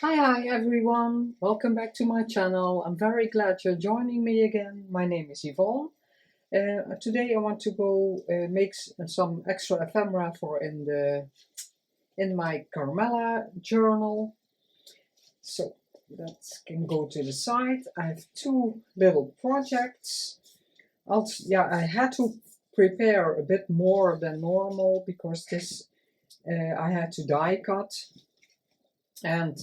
Hi everyone, welcome back to my channel. I'm very glad you're joining me again. My name is Yvonne. Today I want to go make some extra ephemera for in my Carmela Journal. So that can go to the side. I have two little projects. I had to prepare a bit more than normal because this I had to die cut. And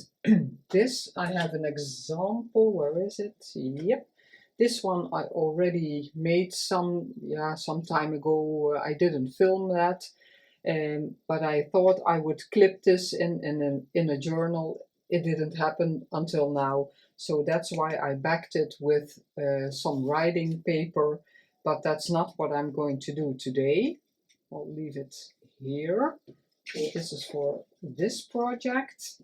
this, I have an example. Where is it? Yep. This one I already made some time ago. I didn't film that, but I thought I would clip this in a journal. It didn't happen until now, so that's why I backed it with some writing paper. But that's not what I'm going to do today. I'll leave it here. This is for this project.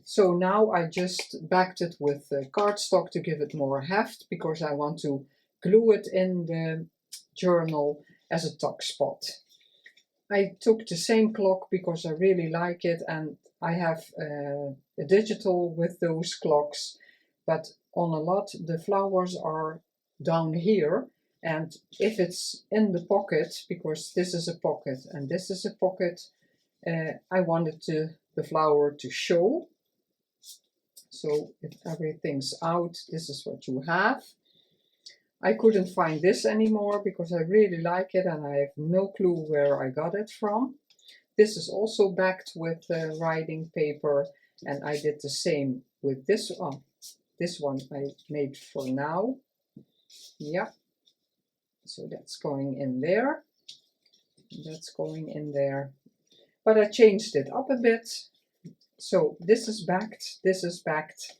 So now I just backed it with cardstock to give it more heft because I want to glue it in the journal as a tuck spot. I took the same clock because I really like it, and I have a digital with those clocks, but on a lot the flowers are down here, and if it's in the pocket, because this is a pocket and this is a pocket, I wanted the flower to show. So if everything's out, this is what you have. I couldn't find this anymore because I really like it and I have no clue where I got it from. This is also backed with writing paper, and I did the same with this one. This one I made for now. Yeah, so that's going in there. That's going in there. But I changed it up a bit. So this is backed, this is backed.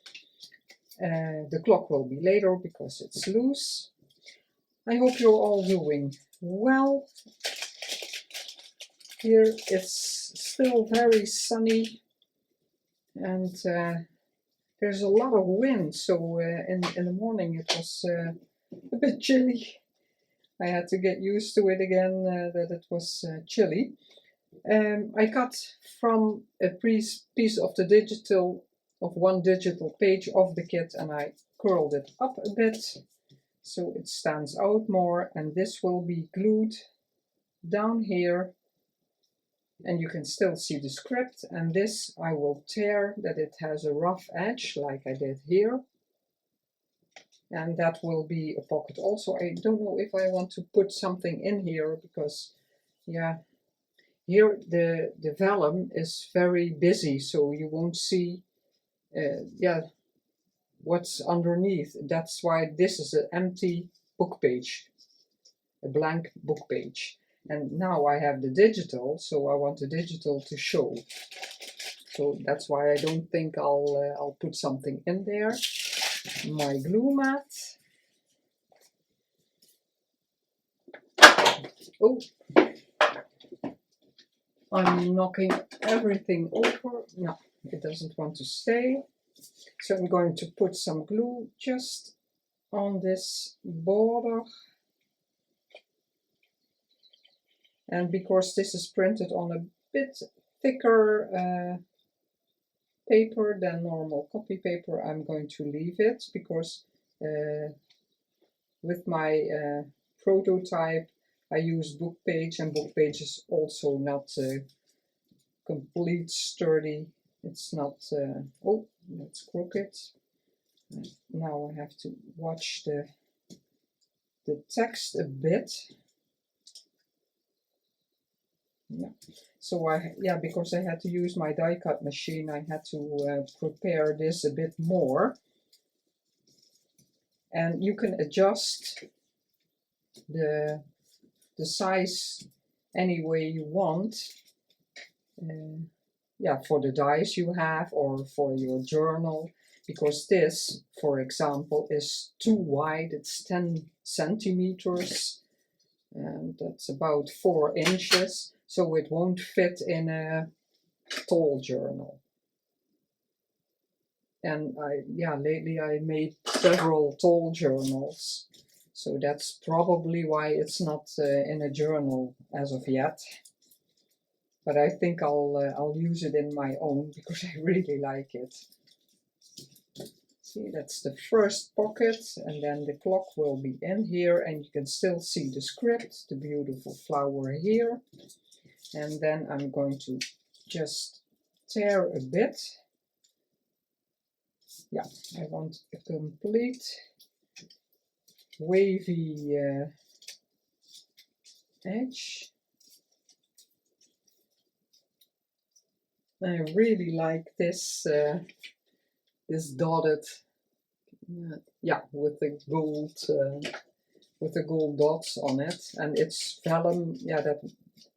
The clock will be later because it's loose. I hope you're all doing well. Here it's still very sunny, and there's a lot of wind, so in the morning it was a bit chilly. I had to get used to it again, that it was chilly. I cut from a piece of the digital, of one digital page of the kit, and I curled it up a bit so it stands out more, and this will be glued down here, and you can still see the script. And this I will tear that it has a rough edge like I did here, and that will be a pocket also. I don't know if I want to put something in here because here the vellum is very busy, so you won't see what's underneath. That's why this is an empty book page, a blank book page. And now I have the digital, so I want the digital to show. So that's why I don't think I'll put something in there. My glue mat. Oh, I'm knocking everything over. No, it doesn't want to stay. So I'm going to put some glue just on this border. And because this is printed on a bit thicker paper than normal copy paper, I'm going to leave it because with my prototype I use book page, and book page is also not complete sturdy. It's not, oh, that's crooked. Now I have to watch the text a bit. Yeah, so because I had to use my die cut machine, I had to prepare this a bit more. And you can adjust the size any way you want. For the dies you have or for your journal, because this, for example, is too wide. It's 10 centimeters, and that's about 4 inches, so it won't fit in a tall journal. And lately I made several tall journals, so that's probably why it's not in a journal as of yet. But I think I'll use it in my own because I really like it. See, that's the first pocket, and then the clock will be in here, and you can still see the script, the beautiful flower here. And then I'm going to just tear a bit. Yeah, I want a complete wavy edge. I really like this this dotted, yeah, with the gold dots on it, and it's vellum. Yeah, that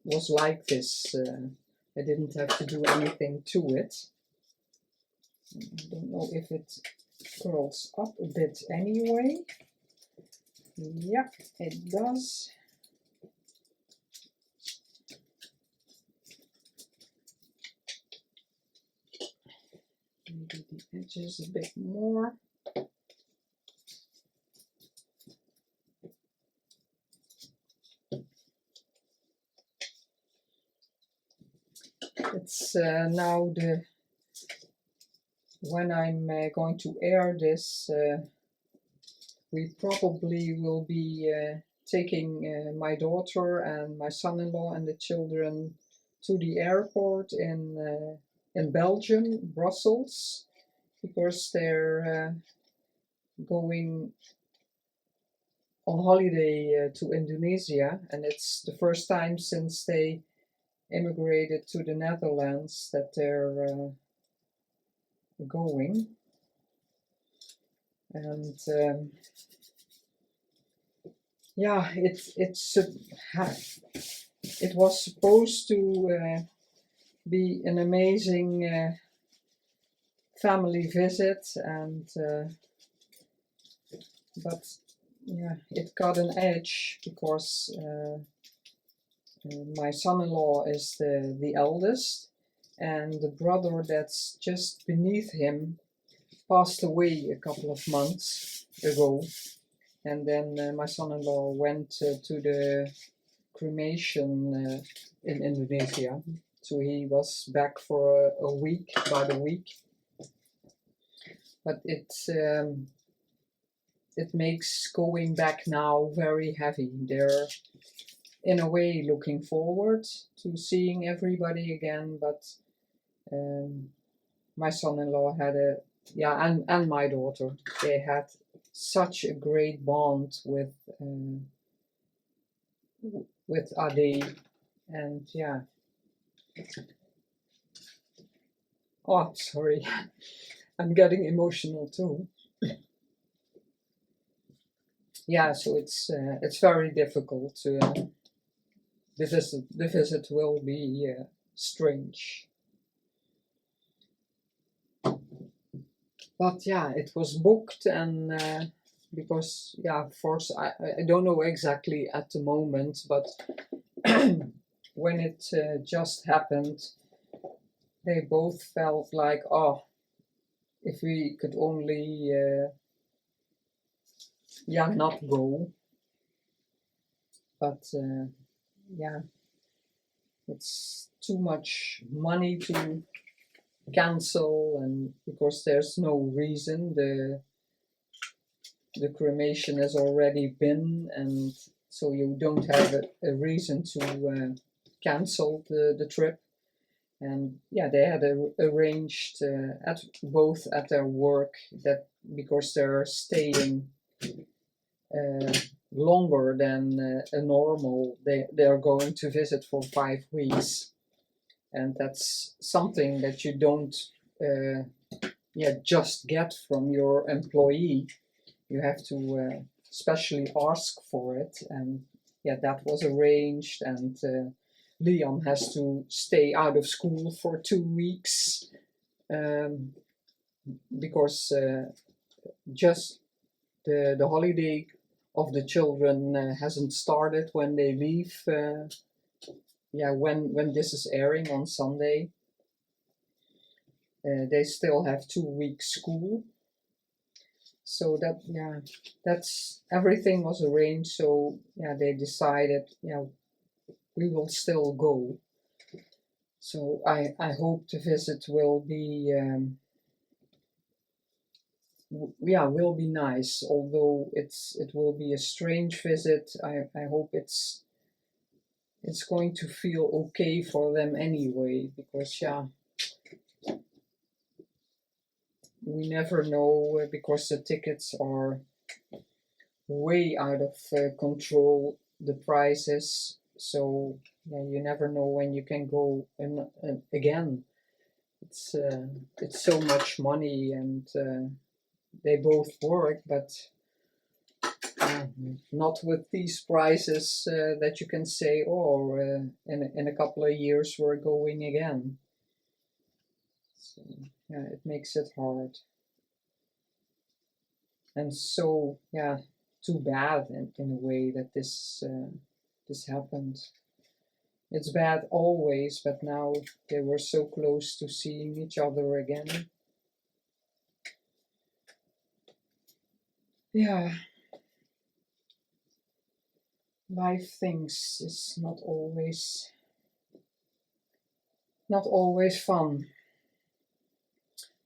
was like this. I didn't have to do anything to it. I don't know if it curls up a bit anyway. Yeah, it does. Maybe the edges a bit more. It's now when I'm going to air this, we probably will be taking my daughter and my son-in-law and the children to the airport in Belgium, Brussels, because they're going on holiday to Indonesia, and it's the first time since they immigrated to the Netherlands that they're going. And yeah, it was supposed to be an amazing family visit, and but yeah, it got an edge because my son-in-law is the eldest, and the brother that's just beneath him passed away a couple of months ago. And then my son-in-law went to the cremation in Indonesia. So he was back for a week, about a week. But it makes going back now very heavy. They're in a way looking forward to seeing everybody again, but my son-in-law had and my daughter, they had such a great bond with Arty, and yeah. Oh, sorry, I'm getting emotional too. Yeah, so it's very difficult. The visit will be strange. But yeah, it was booked, and because yeah, of course I don't know exactly at the moment, but when it just happened, they both felt like, oh, if we could only yeah, not go. But yeah, it's too much money to cancel, and because there's no reason, the cremation has already been, and so you don't have a reason to cancel the trip. And yeah, they had arranged both at their work that because they're staying longer than a normal, they're going to visit for 5 weeks, and that's something that you don't just get from your employee. You have to specially ask for it, and yeah, that was arranged. And Liam has to stay out of school for 2 weeks because just the holiday of the children hasn't started when they leave. When this is airing on Sunday, they still have 2 weeks school. So that's everything was arranged. So yeah, they decided, we will still go. So I hope the visit will be yeah, will be nice. Although it will be a strange visit. I hope it's going to feel okay for them anyway, because yeah, we never know, because the tickets are way out of control, the prices. So yeah, you never know when you can go and again. It's so much money, and they both work, but not with these prices that you can say, oh, in a couple of years we're going again. So yeah, it makes it hard. And so yeah, too bad in a way that this happened. It's bad always, but now they were so close to seeing each other again. Yeah, life things is not always fun.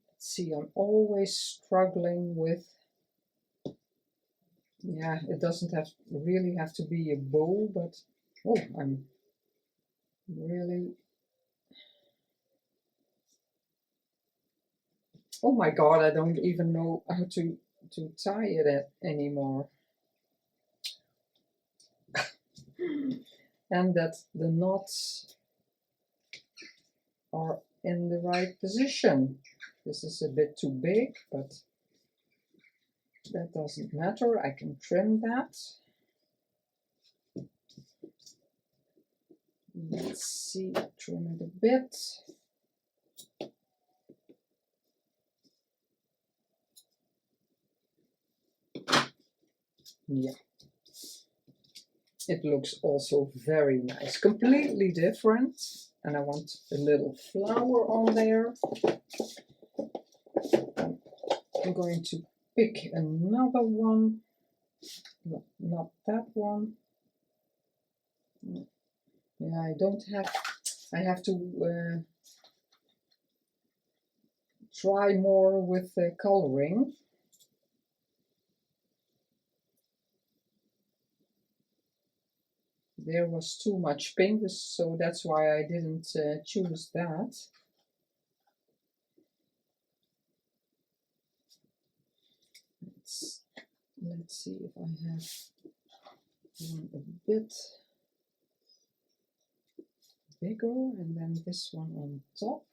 Let's see, I'm always struggling with, yeah, it doesn't really have to be a bow, but oh, I'm really, oh my god, I don't even know how to tie it anymore. And that the knots are in the right position. This is a bit too big, but that doesn't matter. I can trim that. Let's see, trim it a bit. Yeah. It looks also very nice, completely different. And I want a little flower on there. I'm going to pick another one. No, not that one. Yeah, I have to try more with the coloring. There was too much pink, so that's why I didn't choose that. Let's see if I have one a bit bigger, and then this one on top.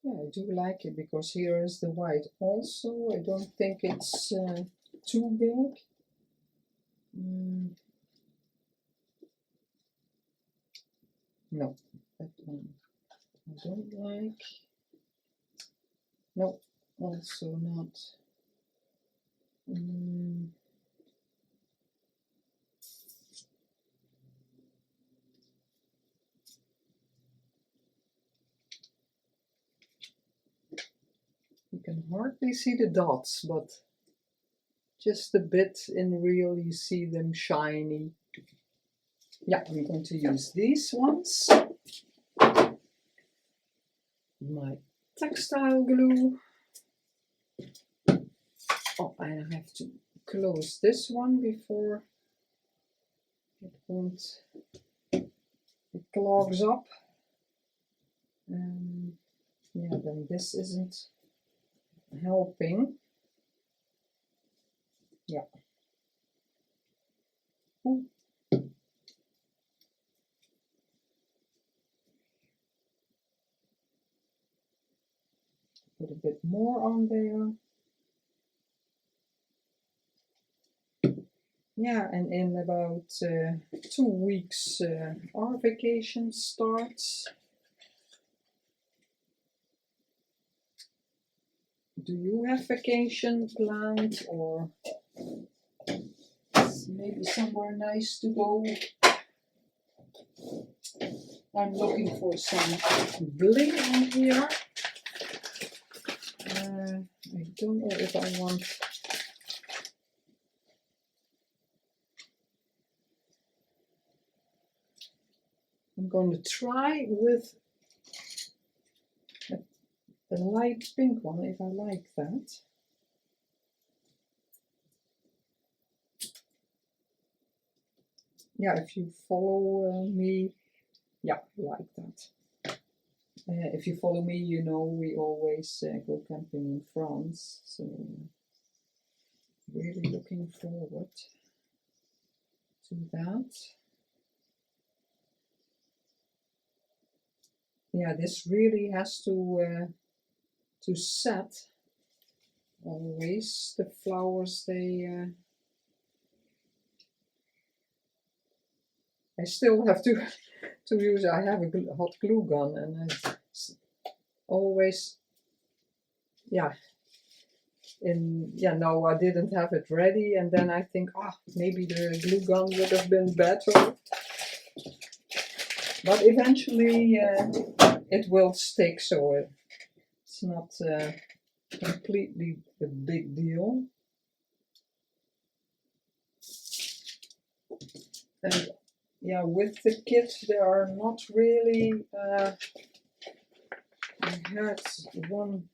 Yeah, I do like it, because here is the white also. I don't think it's too big. No, that one I don't like. No, also not. You can hardly see the dots, but just a bit in real you see them shiny. Yeah, I'm going to use these ones. My textile glue. Oh, I have to close this one before it clogs up. Yeah, then this isn't helping. Yeah. Ooh. Put a bit more on there. Yeah, and in about 2 weeks our vacation starts. Do you have vacation planned, or maybe somewhere nice to go? I'm looking for some bling on here. I don't know if I want. I'm going to try with a light pink one if I like that. Yeah, if you follow me, yeah, I like that. If you follow me, you know we always go camping in France, so really looking forward to that. Yeah, this really has to set always. The flowers, they I still have to use. I have a hot glue gun, and I always, yeah. No, I didn't have it ready, and then I think, maybe the glue gun would have been better. But eventually it will stick, so it's not completely a big deal. And yeah, with the kit there are not really, I had one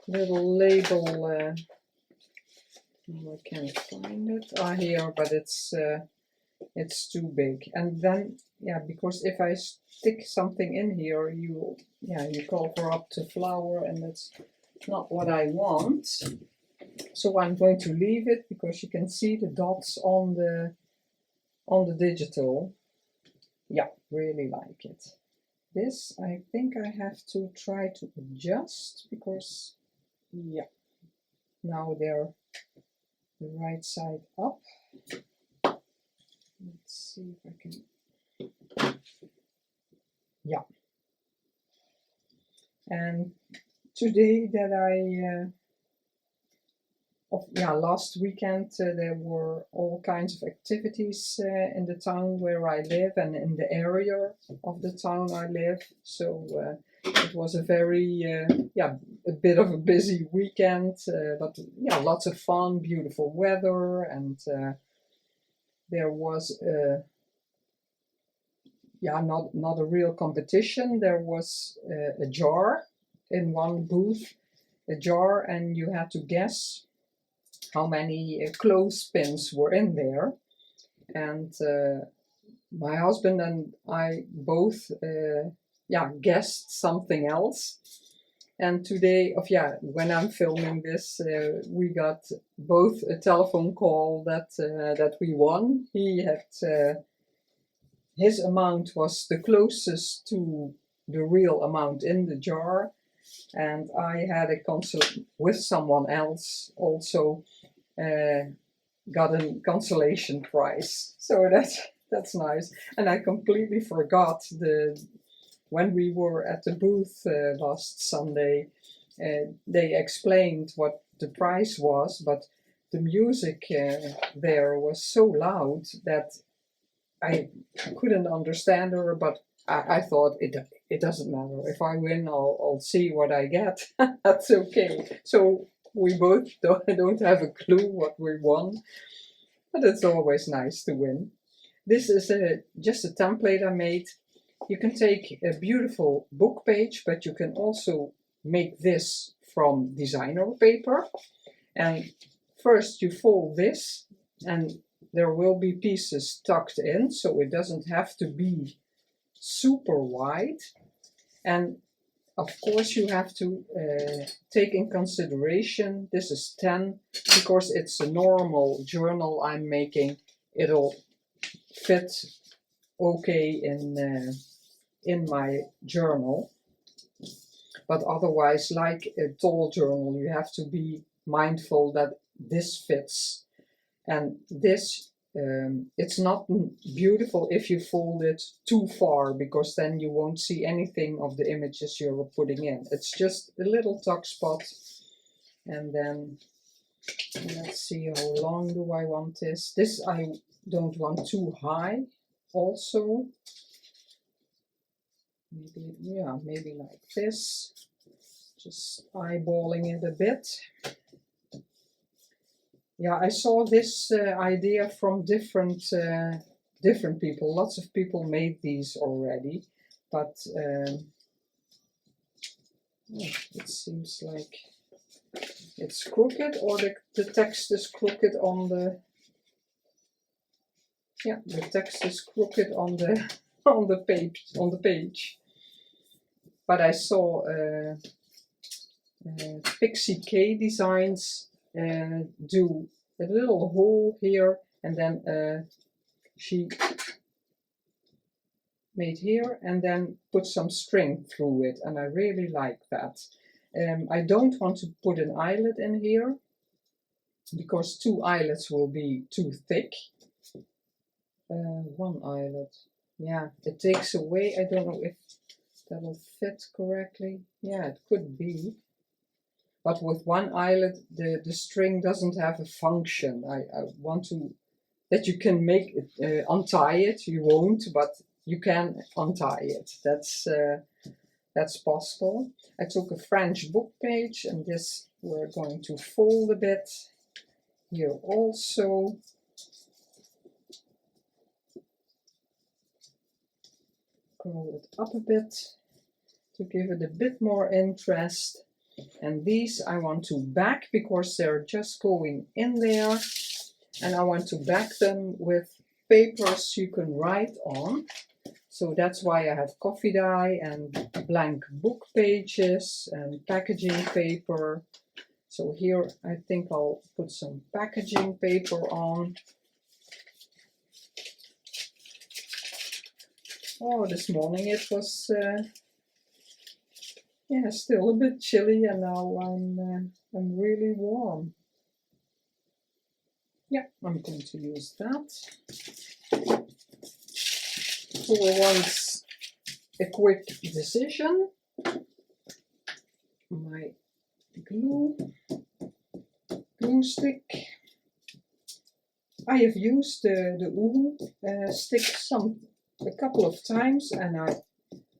little label, I can't find it, here, but it's too big. And then, yeah, because if I stick something in here, you cover up the flower, and that's not what I want. So I'm going to leave it, because you can see the dots on the digital. Yeah, really like it. This, I think I have to try to adjust, because, yeah, now they're the right side up. Let's see if I can, yeah. And today that last weekend there were all kinds of activities in the town where I live, and in the area of the town I live. So it was a very, a bit of a busy weekend, but yeah, lots of fun, beautiful weather, and there was not a real competition. There was a jar in one booth, a jar, and you had to guess how many clothespins were in there. And my husband and I both guessed something else. And today, when I'm filming this, we got both a telephone call that we won. He had his amount was the closest to the real amount in the jar, and I had a consult with someone else also got a consolation prize. So that's nice. And I completely forgot when we were at the booth last Sunday, they explained what the prize was, but the music there was so loud that I couldn't understand her, but I thought it doesn't matter. If I win, I'll see what I get. That's okay. So we both don't have a clue what we won, but it's always nice to win. This is just a template I made. You can take a beautiful book page, but you can also make this from designer paper. And first you fold this, and there will be pieces tucked in, so it doesn't have to be super wide. And of course you have to take in consideration, this is 10, because it's a normal journal I'm making. It'll fit okay in my journal. But otherwise, like a tall journal, you have to be mindful that this fits. And this, it's not beautiful if you fold it too far, because then you won't see anything of the images you're putting in. It's just a little tuck spot. And then, let's see, how long do I want this? This I don't want too high also. Maybe like this. Just eyeballing it a bit. Yeah, I saw this idea from different people. Lots of people made these already, but Oh, it seems like it's crooked, or the text is crooked on the, yeah, the text is crooked on the on the page. But I saw Pixie K Designs do a little hole here, and then she made here and then put some string through it, and I really like that. I don't want to put an eyelet in here because 2 eyelets will be too thick. 1 eyelet, yeah, it takes away, I don't know if that'll fit correctly. Yeah, it could be. But with 1 eyelet, the string doesn't have a function. I want to, that you can make it, untie it. You won't, but you can untie it. That's possible. I took a French book page, and this we're going to fold a bit. Here also. Curl it up a bit to give it a bit more interest. And these I want to back because they're just going in there, and I want to back them with papers you can write on. So that's why I have coffee dye and blank book pages and packaging paper. So here I think I'll put some packaging paper on. Oh, this morning it was yeah, still a bit chilly, and now I'm really warm. Yeah, I'm going to use that. For once, a quick decision. My glue stick. I have used the Uhu stick a couple of times, and I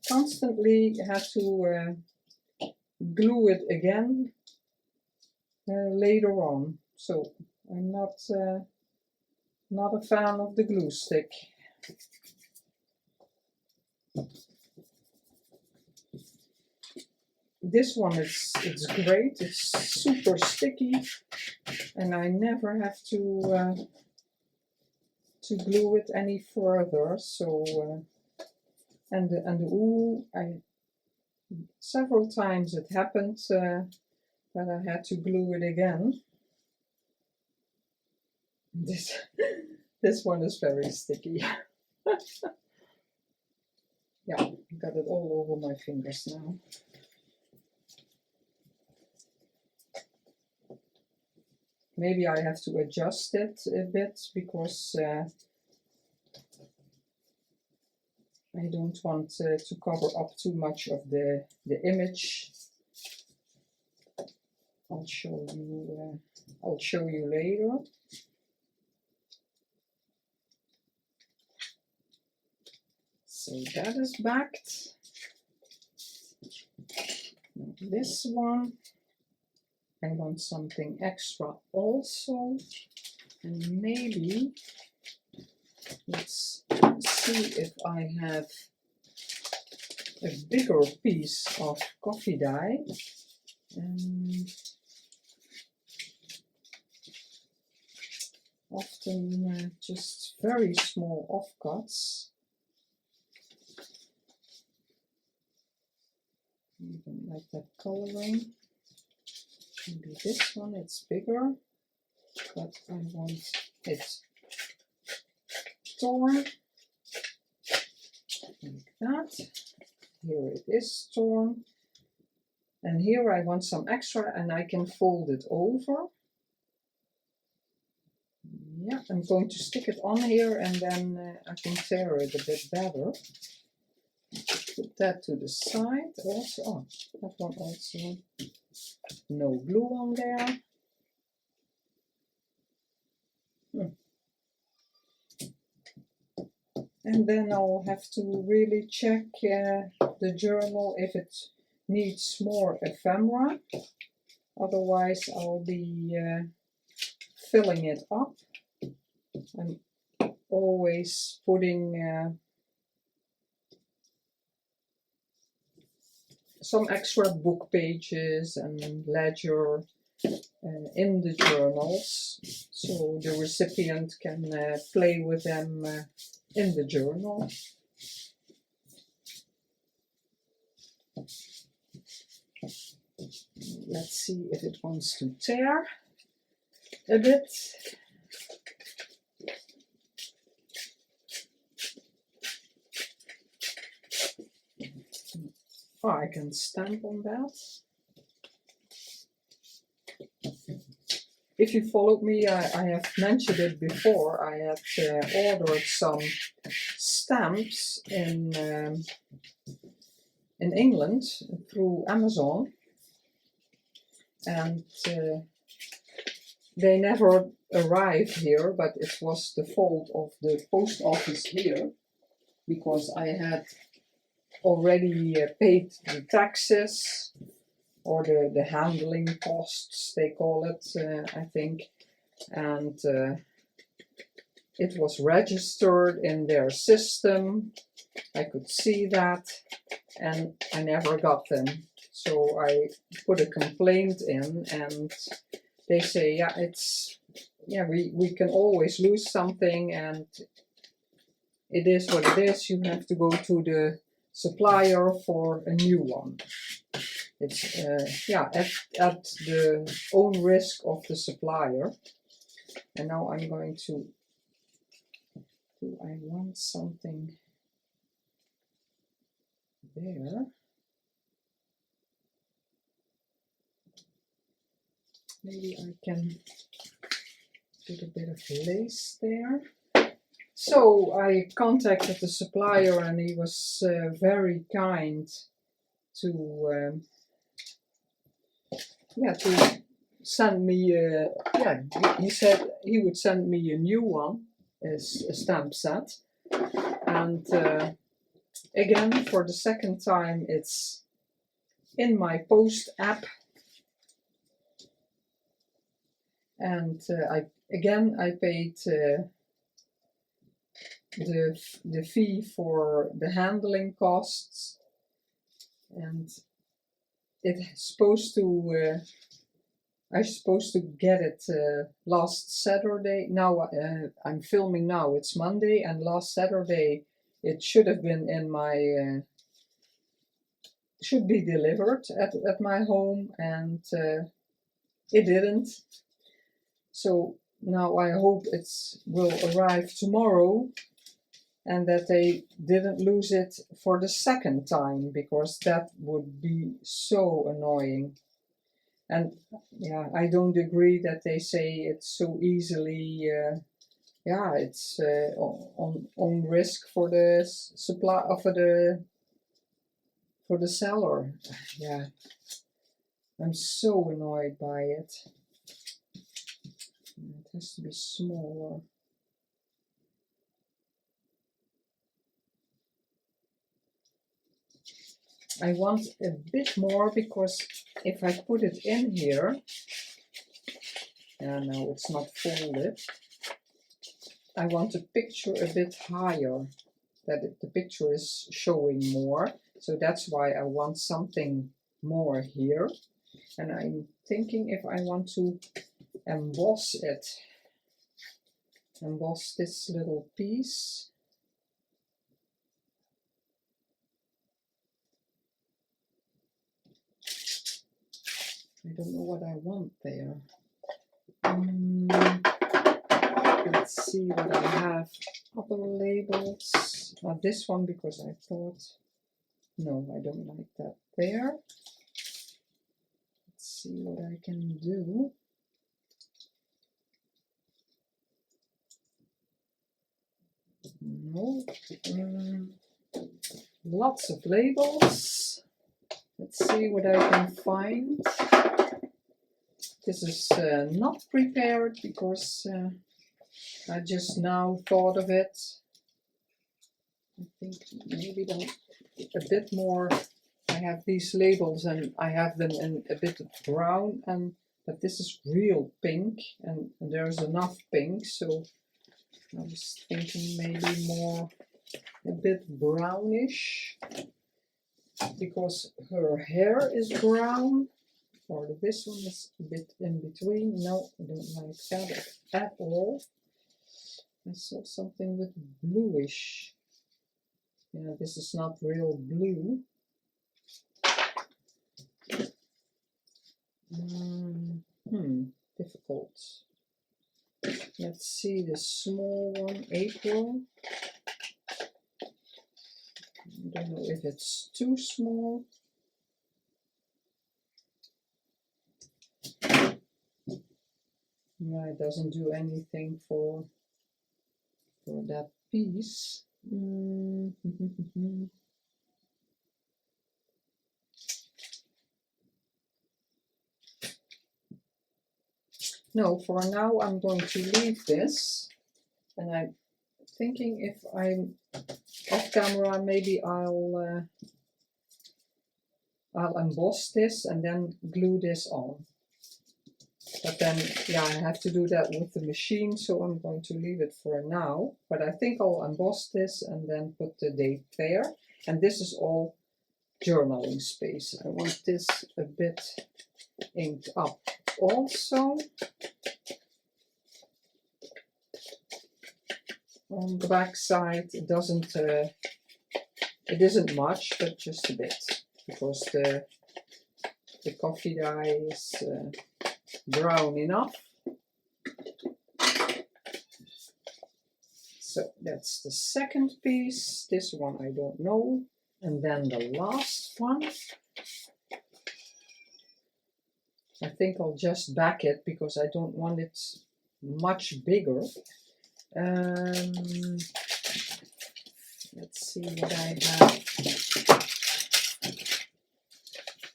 constantly have to glue it again later on. So I'm not a fan of the glue stick. This one it's great. It's super sticky, and I never have to glue it any further. So and the Uhu, several times it happened that I had to glue it again. This one is very sticky. Yeah, got it all over my fingers now. Maybe I have to adjust it a bit because I don't want to cover up too much of the image. I'll show you later. So that is backed. Now this one, I want something extra also, and maybe let's see if I have a bigger piece of coffee dye. Often just very small offcuts. I don't like that coloring. Maybe this one, it's bigger, but I want it torn like that. Here it is torn, and here I want some extra, and I can fold it over. Yeah, I'm going to stick it on here, and then I can tear it a bit better. Put that to the side also. Oh, that one also. No glue on there. And then I'll have to really check the journal if it needs more ephemera. Otherwise I'll be filling it up. I'm always putting some extra book pages and ledger in the journals, so the recipient can play with them in the journal. Let's see if it wants to tear a bit. Oh, I can stamp on that. If you followed me, I have mentioned it before. I had ordered some stamps in England through Amazon, and they never arrived here, but it was the fault of the post office here, because I had already paid the taxes, or the handling costs, they call it, I think, and it was registered in their system. I could see that, and I never got them. So I put a complaint in, and they say, yeah, we can always lose something, and it is what it is. You have to go to the supplier for a new one. It's at the own risk of the supplier. And now I'm going to, I want something there. Maybe I can put a bit of lace there. So I contacted the supplier, and he was very kind to send me he said he would send me a new one, a stamp set, and again, for the second time, it's in my post app, and I paid the fee for the handling costs, and it's supposed to I'm supposed to get it last Saturday. Now I'm filming now, it's Monday, and last Saturday it should have been in my should be delivered at my home, and it didn't. So now I hope it will arrive tomorrow, and that they didn't lose it for the second time, because that would be so annoying. And yeah, I don't agree that they say it's so easily, it's on risk for the supply, for the seller. Yeah, I'm so annoyed by it. It has to be smaller. I want a bit more, because if I put it in here, and no, it's not folded, I want the picture a bit higher, that the picture is showing more. So that's why I want something more here. And I'm thinking if I want to emboss it, emboss this little piece. I don't know what I want there. Let's see what I have. Other labels. This one, because I thought, no, I don't like that there. Let's see what I can do. No. Lots of labels. Let's see what I can find. This is not prepared, because I just now thought of it. I think maybe a bit more. I have these labels, and I have them in a bit of brown, but this is real pink, and there's enough pink, so I was thinking maybe more a bit brownish. because her hair is brown, or this one is a bit in between. No, I don't like that at all. I saw something with bluish. Yeah, this is not real blue. Difficult. Let's see the small one, April. I don't know if it's too small. No, it doesn't do anything for that piece. No, for now I'm going to leave this, and I'm thinking if I'm off camera, maybe I'll emboss this and then glue this on. But then, yeah, I have to do that with the machine, so I'm going to leave it for now. But I think I'll emboss this and then put the date there. And this is all journaling space. I want this a bit inked up also. On the back side, it isn't much, but just a bit, because the coffee dye is brown enough. So that's the second piece. This one I don't know. And then the last one. I think I'll just back it because I don't want it much bigger. Let's see what I have.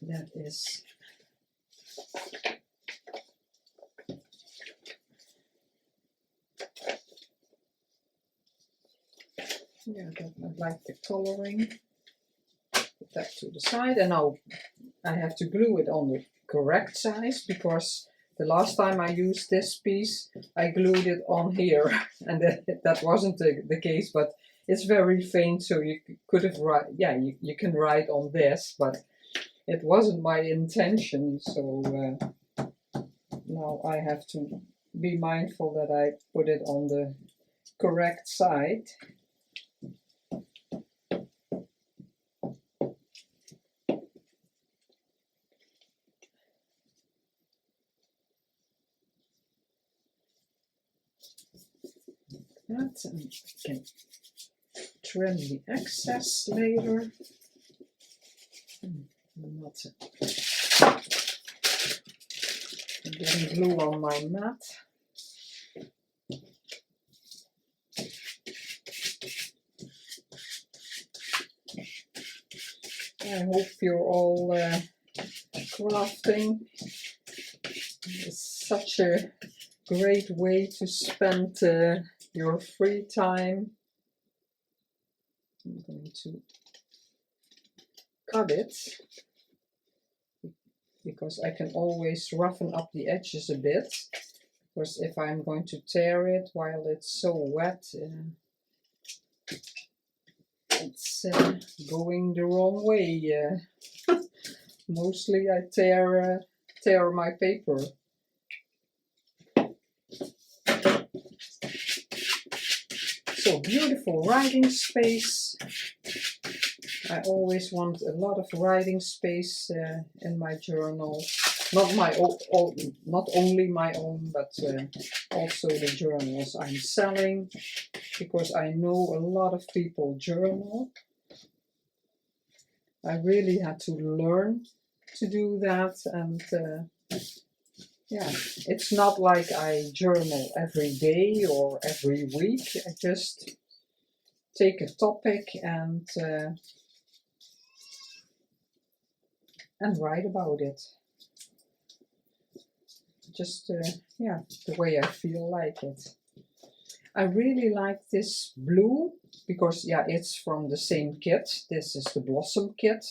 That is yeah, I like the coloring. Put that to the side, and now I have to glue it on the correct size, because the last time I used this piece I glued it on here and that wasn't the case, but it's very faint, so you could have you can write on this, but it wasn't my intention, so now I have to be mindful that I put it on the correct side. That, and I can trim the excess later. Not getting glue on my mat. I hope you're all crafting. It's such a great way to spend your free time. I'm going to cut it because I can always roughen up the edges a bit, because if I'm going to tear it while it's so wet, it's going the wrong way. Mostly I tear my paper. So beautiful writing space. I always want a lot of writing space in my journal. Not my own, not only my own, but also the journals I'm selling, because I know a lot of people journal. I really had to learn to do that, and yeah, it's not like I journal every day or every week. I just take a topic and write about it. Just yeah, the way I feel like it. I really like this blue because yeah, it's from the same kit. This is the Blossom kit,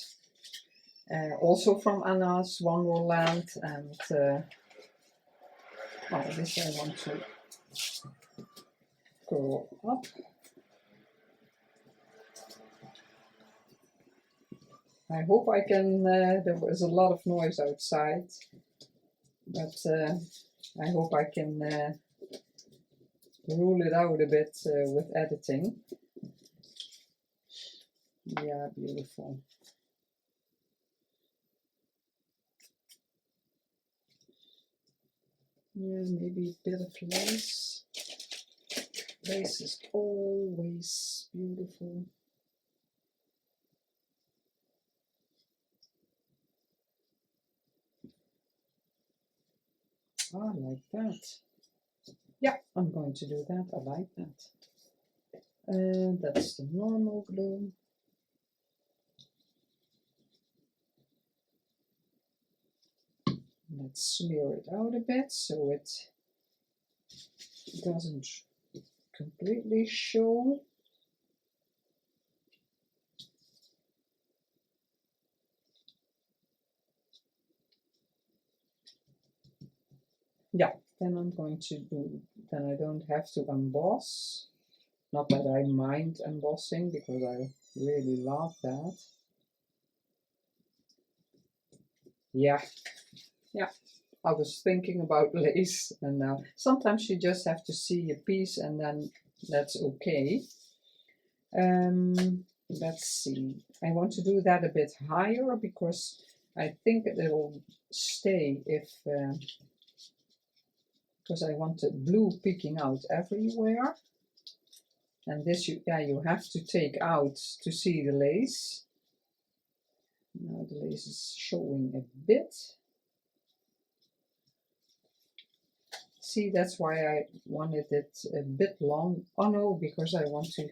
also from Anna's Wonderland, and oh, this I want to curl up. I hope I can, there was a lot of noise outside, but I hope I can rule it out a bit with editing. Yeah, beautiful. Yeah, maybe a bit of lace. Lace is always beautiful. I like that. Yeah, I'm going to do that. I like that. And that's the normal glue. Let's smear it out a bit so it doesn't completely show. Yeah, then I'm going to do, then I don't have to emboss. Not that I mind embossing because I really love that. Yeah, yeah. I was thinking about lace, and now sometimes you just have to see a piece and then that's okay. Let's see. I want to do that a bit higher because I think it will stay if, because I want the blue peeking out everywhere. And this, you have to take out to see the lace. Now the lace is showing a bit. See, that's why I wanted it a bit long. Oh no, because I want to,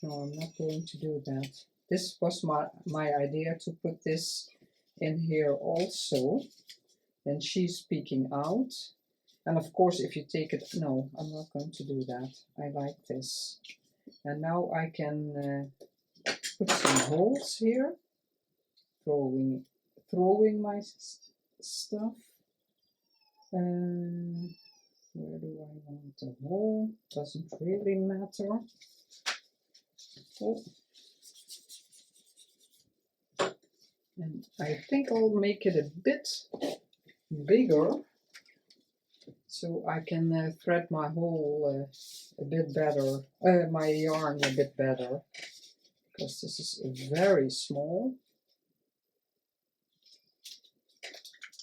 no, I'm not going to do that. This was my idea, to put this in here also. Then she's peeking out. And of course, if you take it, no, I'm not going to do that. I like this. And now I can put some holes here, throwing my stuff. Where do I want the hole? Doesn't really matter. Oh. And I think I'll make it a bit bigger so I can thread my hole a bit better, my yarn a bit better, because this is very small.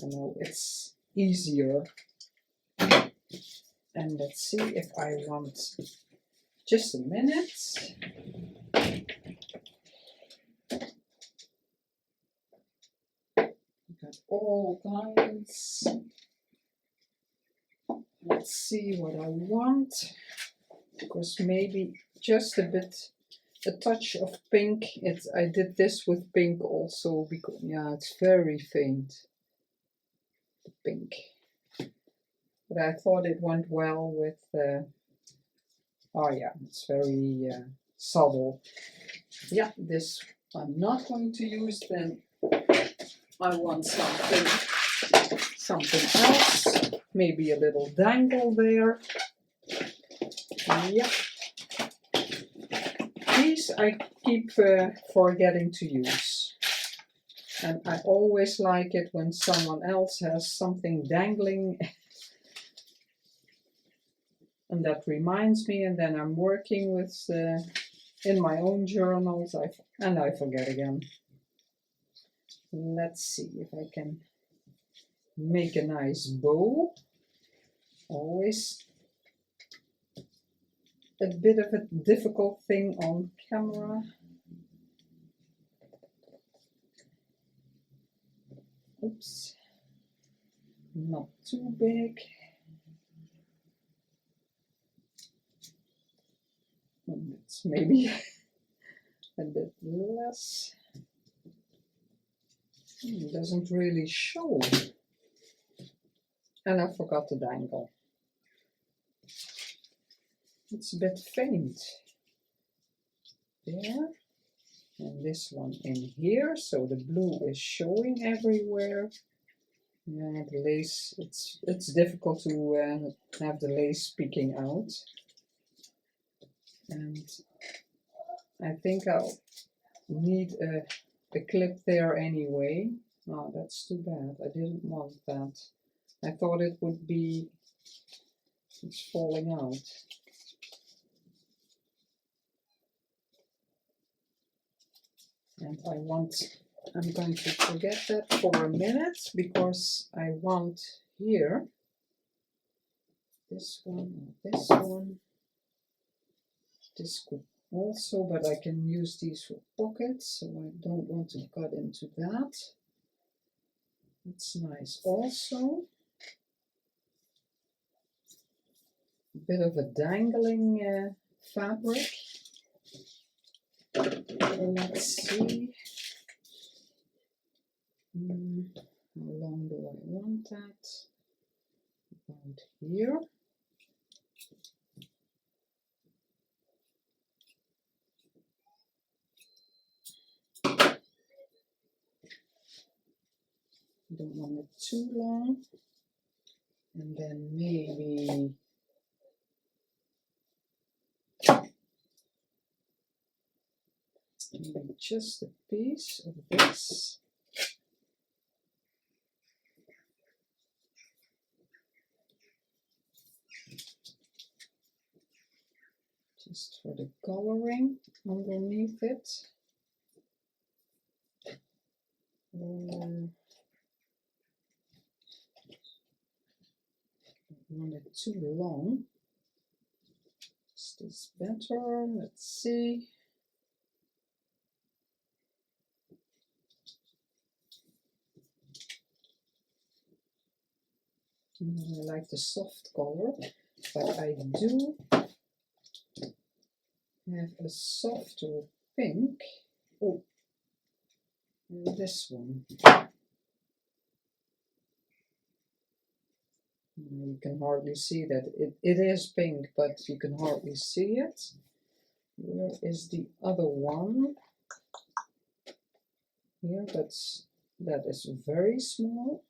I know it's easier. And let's see if I want just a minute. Got all kinds. Let's see what I want, because maybe just a touch of pink. I did this with pink also because, yeah, it's very faint, the pink. But I thought it went well with, oh yeah, it's very subtle. Yeah, this I'm not going to use, then I want something else. Maybe a little dangle there. Yeah. These I keep forgetting to use. And I always like it when someone else has something dangling. And that reminds me, and then I'm working with, in my own journals, and I forget again. Let's see if I can make a nice bow. Always a bit of a difficult thing on camera. Oops, not too big. It's maybe a bit less. It doesn't really show. And I forgot to dangle. It's a bit faint. There. And this one in here, so the blue is showing everywhere. Yeah, the lace, it's difficult to have the lace peeking out. And I think I'll need a a clip there anyway. Oh, that's too bad. I didn't want that. I thought it would be, it's falling out. And I'm going to forget that for a minute because I want here this one, this one. This could also, but I can use these for pockets, so I don't want to cut into that. That's nice. Also, a bit of a dangling fabric. Let's see. How long do I want that? About here. Don't want it too long. And then maybe just a piece of this. Just for the coloring underneath it. Don't want it too long. Is this better? Let's see. I like the soft color, but I do have a softer pink. Oh, and this one. You can hardly see that. It is pink, but you can hardly see it. Where is the other one? Here, that is very small.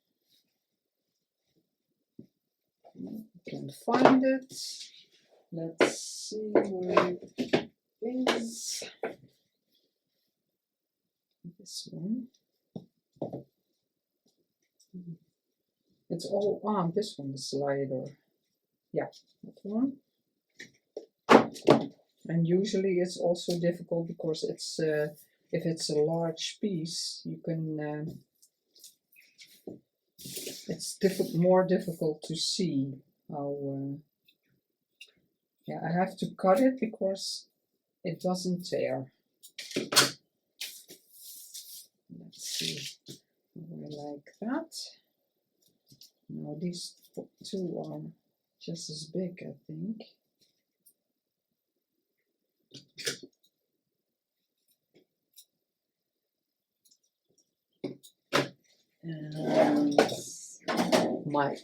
I can't find it. Let's see where it is. This one. It's all on. This one is lighter. Yeah, that one. And usually it's also difficult because it's if it's a large piece, you can. It's more difficult to see how. Yeah, I have to cut it because it doesn't tear. Let's see. I like that. Now these two are just as big, I think. And my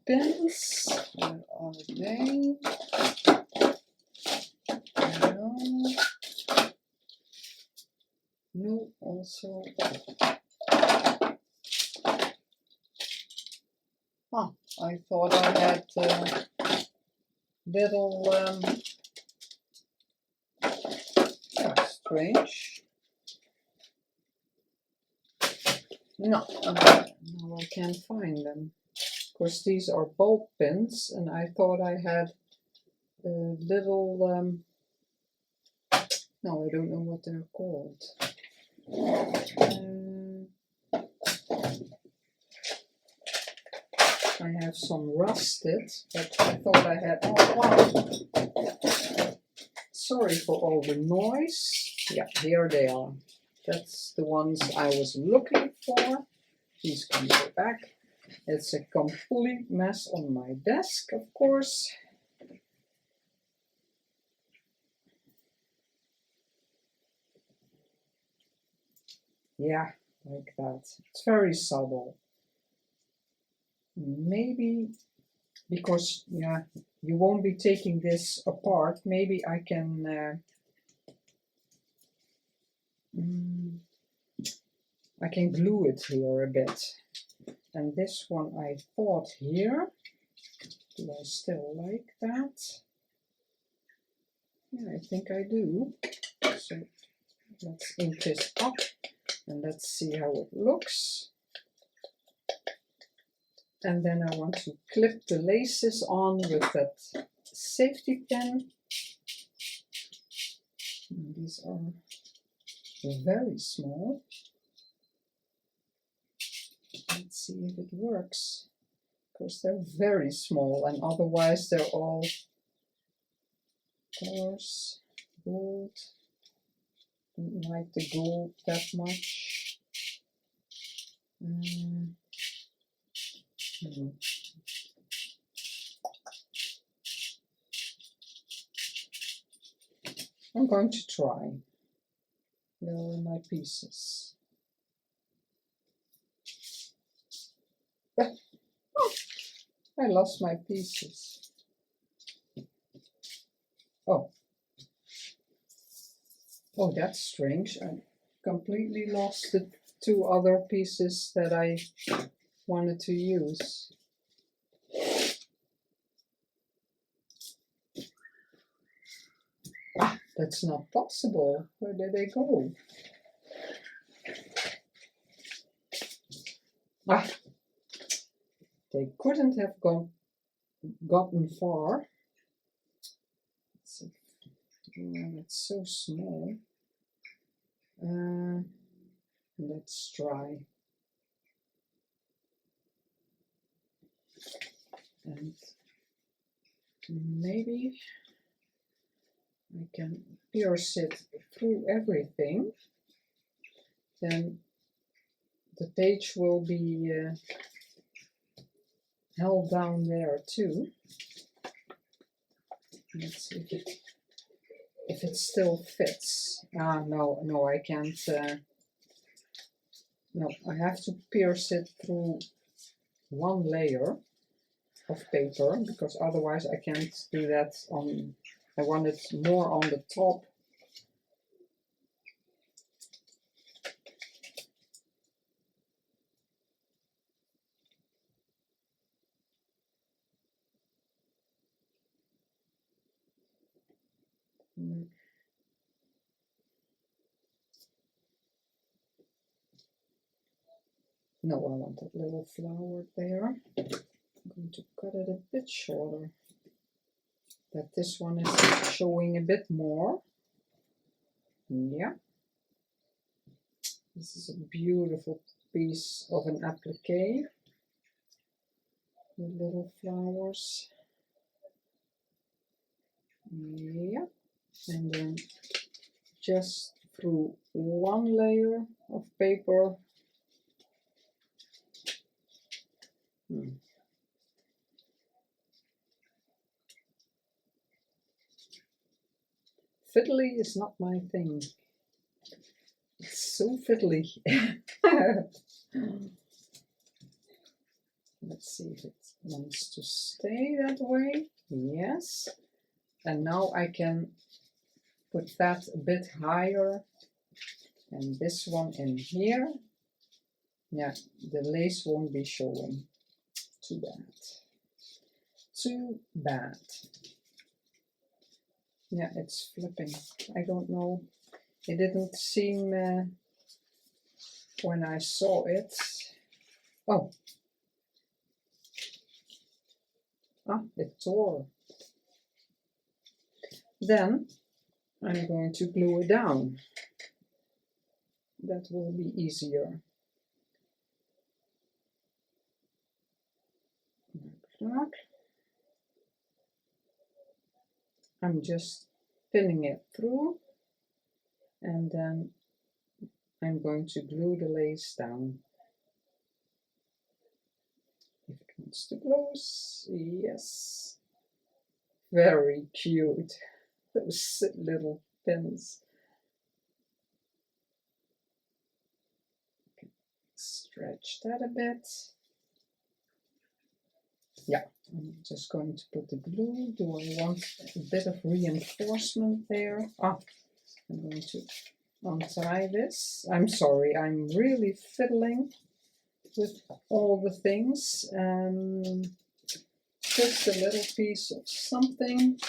pins, where are they? No, also. Oh, I thought I had little. That's strange. No, now I can't find them. Of course, these are bulb pins, and I thought I had little. No, I don't know what they're called. I have some rusted, but I thought I had. Oh, wow. Sorry for all the noise. Yeah, here they are. That's the ones I was looking for. These can go back. It's a complete mess on my desk, of course. Yeah, like that. It's very subtle. Maybe because, yeah, you won't be taking this apart. Maybe I can glue it here a bit. And this one I thought here. Do I still like that? Yeah, I think I do. So let's ink this up. And let's see how it looks. And then I want to clip the laces on with that safety pin. And these are very small. Let's see if it works. Of course, they're very small, and otherwise they're all colors. Gold. Don't like the gold that much. I'm going to try. There are my pieces. I lost my pieces. Oh, that's strange. I completely lost the two other pieces that I wanted to use. That's not possible. Where did they go? They couldn't have gotten far. It's so small. Let's try. And maybe I can pierce it through everything. Then the page will be held down there too. Let's see if it still fits. No, I can't. No, I have to pierce it through one layer of paper, because otherwise I can't do that on. I want it more on the top. No, I want that little flower there. I'm going to cut it a bit shorter. That this one is showing a bit more. Yeah. This is a beautiful piece of an applique with little flowers. Yeah. And then just through one layer of paper. Fiddly is not my thing. It's so fiddly. Let's see if it wants to stay that way. Yes. And now I can put that a bit higher. And this one in here. Yeah, the lace won't be showing. Too bad. Too bad. Yeah, it's flipping. I don't know. It didn't seem when I saw it. Oh. It tore. Then I'm going to glue it down. That will be easier. Like that. I'm just pinning it through, and then I'm going to glue the lace down. If it wants to close, yes. Very cute. Those little pins. Okay. Stretch that a bit. Yeah, I'm just going to put the glue. Do I want a bit of reinforcement there? I'm going to untie this. I'm sorry, I'm really fiddling with all the things. Just a little piece of something.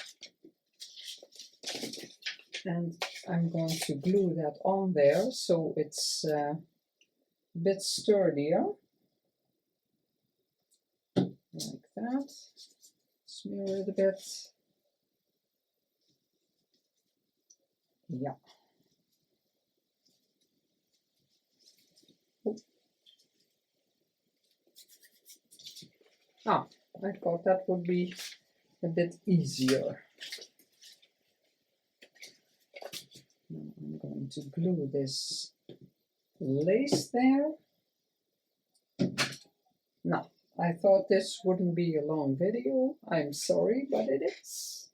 And I'm going to glue that on there so it's a bit sturdier, like that. Smear it a bit. Yeah. Oh. Ah, I thought that would be a bit easier. Now I'm going to glue this lace there. No, I thought this wouldn't be a long video. I'm sorry, but it is.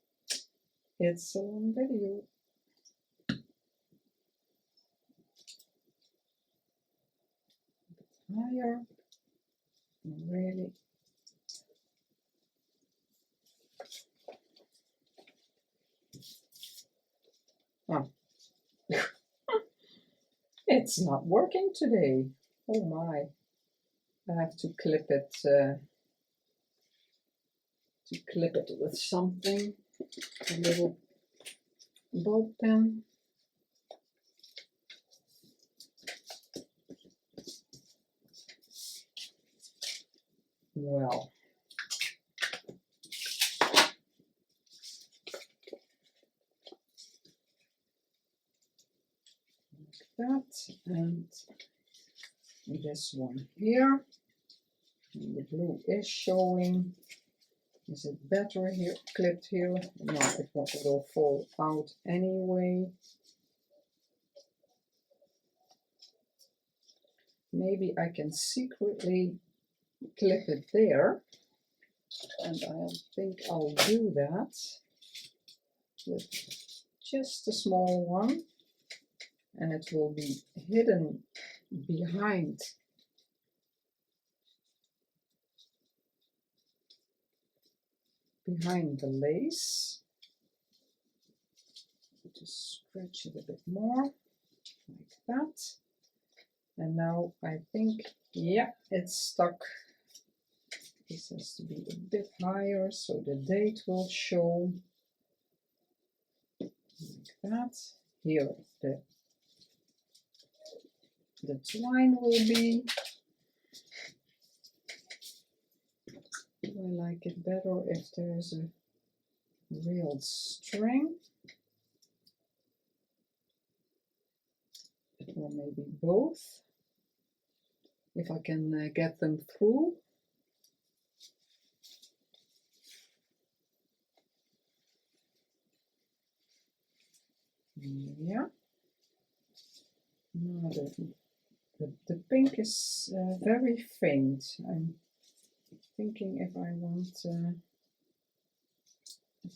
It's a long video. Higher. Really. Oh. It's not working today. Oh my. I have to clip it with something. A little ball pen. Well. That, and this one here, and the blue is showing. Is it better here, clipped here? No, it will fall out anyway. Maybe I can secretly clip it there, and I think I'll do that with just a small one. And it will be hidden behind the lace. Just stretch it a bit more, like that. And now I think, yeah, it's stuck. This has to be a bit higher so the date will show, like that. Here the twine will be. Do I like it better if there's a real string? Or maybe both, if I can get them through. Yeah. No, the pink is very faint. I'm thinking if I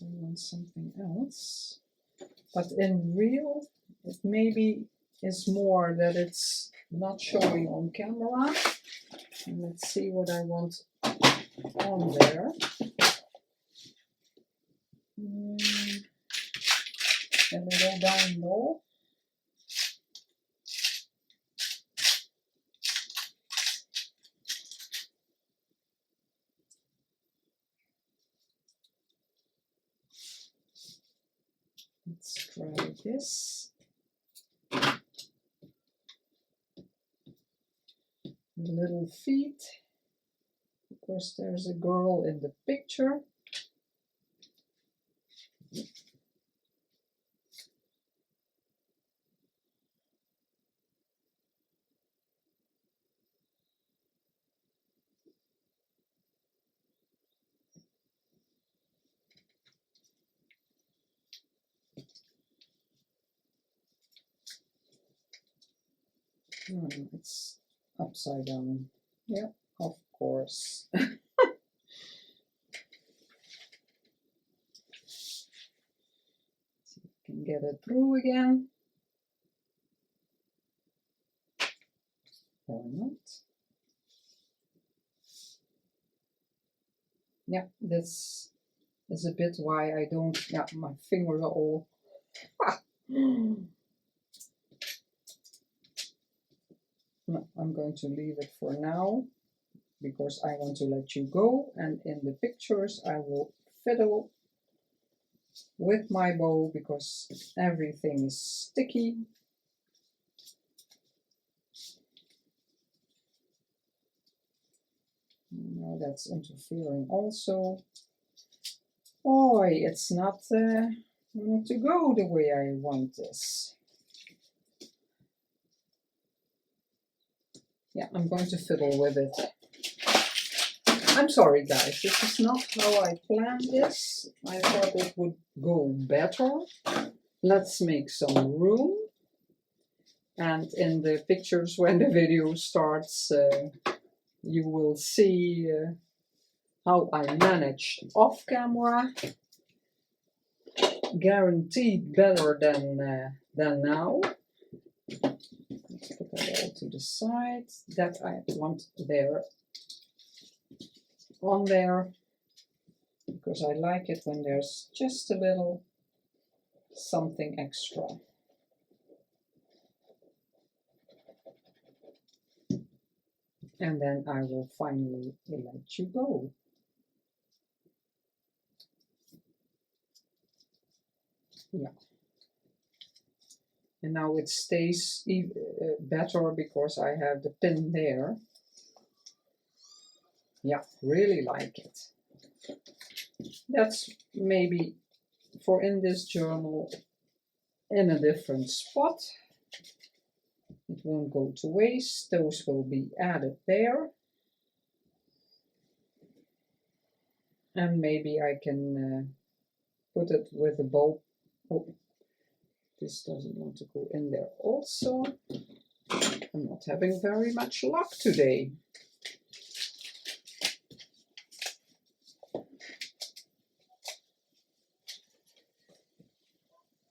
want something else, but in real it maybe is more that it's not showing on camera. And let's see what I want on there. A little down low. Let's try this. The little feet. Of course, there's a girl in the picture. No, it's upside down. Yeah, of course. See if we can get it through again. Or not. Yeah, this is a bit why I don't, yeah, my fingers are all. No, I'm going to leave it for now because I want to let you go, and in the pictures I will fiddle with my bow because everything is sticky. Now that's interfering also. Oh, it's not going to go the way I want this. Yeah, I'm going to fiddle with it. I'm sorry guys, this is not how I planned this. I thought it would go better. Let's make some room. And in the pictures when the video starts, you will see how I managed off camera. Guaranteed better than now. Let's put that all to the side. That I want there on there, because I like it when there's just a little something extra. And then I will finally let you go. Yeah. And now it stays better because I have the pin there. Yeah, really like it. That's maybe for in this journal in a different spot. It won't go to waste. Those will be added there. And maybe I can put it with a bow. Oh, this doesn't want to go in there also. I'm not having very much luck today.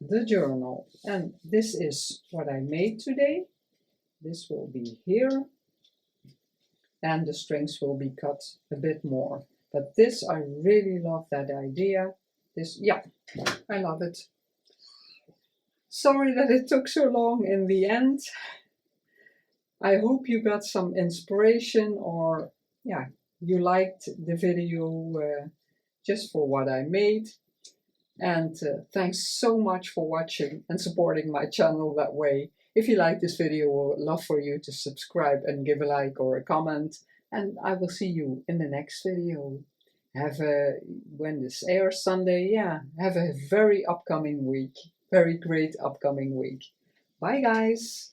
The journal, and this is what I made today. This will be here, and the strings will be cut a bit more. But this, I really love that idea. This, yeah, I love it. Sorry that it took so long in the end. I hope you got some inspiration, or yeah, you liked the video just for what I made. And thanks so much for watching and supporting my channel that way. If you like this video, I would love for you to subscribe and give a like or a comment. And I will see you in the next video. Have a, when this airs Sunday, yeah, have a very upcoming week. Very great upcoming week. Bye guys.